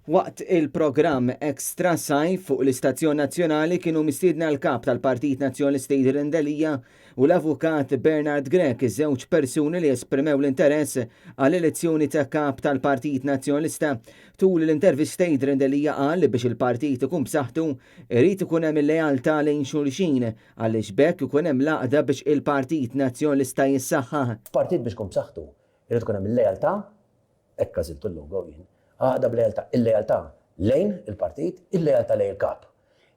Waqt il-programm Extra Sajf fuq l-Istazzjon Nazzjonali kienu mistiedna l-kap tal-Partit Nazzjonalista Idher Delija u l-avukat Bernard Grech, iż-żewġ persuni li esprimew l-interess għall-elezzjoni ta' kap tal-Partit Nazzjonalista. Tul l-intervista Idher Delija qal li biex il-partit ikun b'saħħtu irid ikun hemm il-lealtà lejn xulxin għaliex bekk ikun hemm laqda biex il-Partit Nazzjonalista jissaħħaħ. Partit biex ikun b'saħħtu irid ikun hemm il-lealtà, hekk għażiltu l-logo jien. Għada b'lealtà, il-lealtà lejn il-partit, il-lealtà lejn il-kap.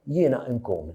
Jiena nkun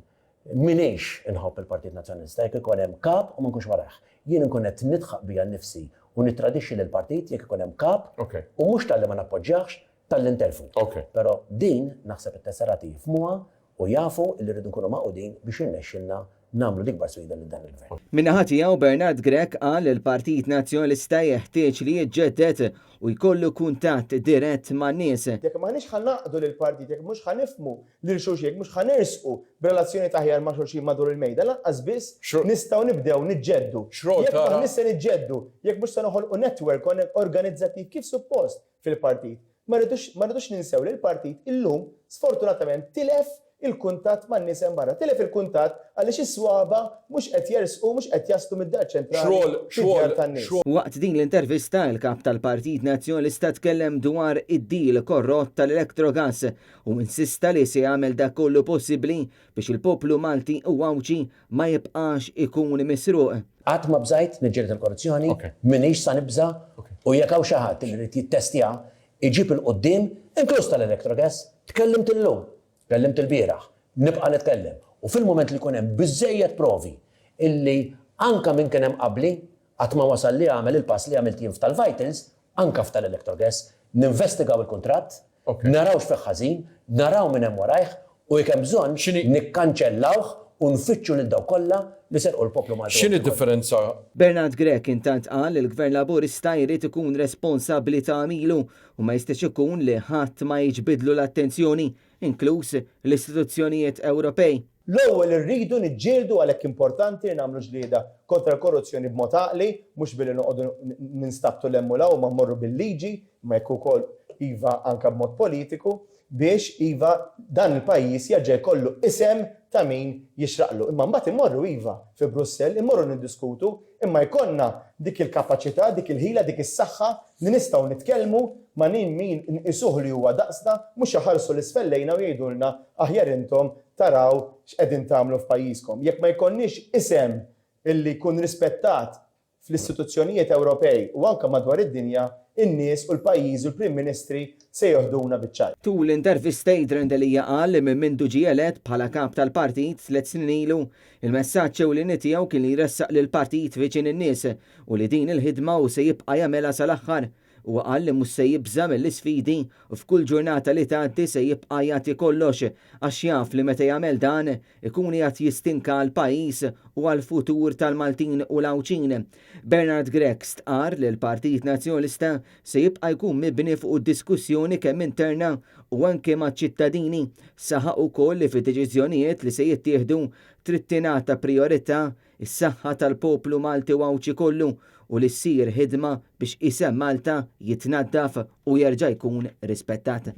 minix inħobb il-Partit Nazzjonalista jekk ikun hemm kap u ma nkunx warah. Jien nkun qed nitħaq bija nnifsi u nittradixxi lill-partit jekk ikun hemm kap u mhux tal-li ma nappoġġjahx tal-interfu. Però din naħseb it-tesserati jifhmuha u jafu li rridu nkunu maqudin biex innexxilna nagħmlu l-ikbar swida lil dan il-gvern. Min-naħa tiegħu Bernard Grech qal il-Partit Nazzjonalista jeħtieġ li jiġġedded u jkollu kuntatt dirett man-nies. Jekk m'aħniex ħannaqdu lill-partit, jekk mhux ħanifhmu lil xulxin, jekk mhux ħanersqu b'relazzjoni taħjar ma' xulxin madur il-mejda, lanqas biss nistgħu nibdew niġġeddu. Jekk maħniex se niġġeddu, jekk mhux se noħolqu netwerk organizzattiv kif suppost fil-partit. Ma rridux ninsew li l-partit illum sfortunatament tilef il-kuntatt man nies hemm barra. Tilef il-kuntatt għaliex is-swaba mhux qed jersqu, mhux qed jaslu mid-dar ċentrali tan-nies. Waqt din l-intervista il-kap tal-Partit Nazzjonalista tkellem dwar id-deal korrott tal-Electrogas u insista li se jagħmel dak kollu possibbli biex il-poplu Malti u Awċi ma jibqax ikun misruq. Qatt ma bżajt niġġieled il-korruzzjoni, minix sa nibża u jekk hawn xi ħadd li jrid jittestja iġib il-qudiem inkluż tal-Electrogas, tkellimt illum. Tkellimt il-bieraħ, nibqa' nitkellem. U fil-moment li jkun hemm biżżejjed provi illi anka minn kien hemm qabli qatt ma wasal li għamel il-pass li għamilt jien f'tal-Vitals, anka f'tal-Electrogas, ninvestigaw il-kuntratt, naraw x'fih ħażin, naraw minn hemm warajh u jekk hemm bżonn nikkanċellawh u nfittxu lil dawk kollha li serqu l-poplu Malti. X'inhi d-differenza? Bernard Grech intant qal il-Gvern Laburista jrid ikun responsabbli ta' għamilu u ma jistax ikun li ħadd ma jiġbidlu l-attenzjoni, inkluż l-istituzzjonijiet Ewropej. L-ewwel irridu niġġieldu għalhekk importanti nagħmlu ġlieda kontra l-korruzzjoni b'mod għaqli, mhux billi noqogħdu ninstabtu l-emmulaw ma mmorru bil-liġi, ma jekk ukoll iva anke b'mod politiku biex iva dan il-pajjiż jerġa' jkollu isem ta' min jixraqlu. Imma mbagħad immorru iva fi Brussell, immorru niddiskutu, imma jkollna dik il-kapaċità, dik il-ħila, dik is-saħħa li nistgħu nitkellmu ma' min isuh li huwa daqsna mhux jaħarsu l-isfel lejna u jgħidulna aħjar intom taraw x'qegħdin tagħmlu f'pajjiżkom. Jekk ma jkollniex isem illi jkun rispettat fl-istituzzjonijiet Ewropej u anke madwar id-dinja, in-nies u l-pajjiż u l-Prim Ministri se joħduna biċ-ċar. Tul l-intervista Idher Delija qal li minn mindu ġie elett bħala kap tal-partit 3 snin ilu, il-messaġġ ewlieni tiegħu kien li jressaq lill-partit viċin in-nies u li din il-ħidma u se jibqa' jagħmilha sal-aħħar. U qal li mhux se jibża mill-isfidi u f'kull ġurnata li tgħaddi se jibqa' jagħti kollox għax jaf li meta jagħmel dan ikun qiegħed jistinka l-pajjiż u għall-futur tal-Maltin u l-Awċin. Bernard Grech stqarr li l-Partit Nazzjonalista se jibqa' jkun mibni fuq id-diskussjoni kemm interna u anke maċ-ċittadini. Saħaq ukoll li fid-deċiżjonijiet li se jittieħdu trid tingħata priorità is-saħħa tal-poplu Malti u Awċi kollu u li ssir ħidma biex isem Malta jitnaddaf u jerġa' jkun rispettat.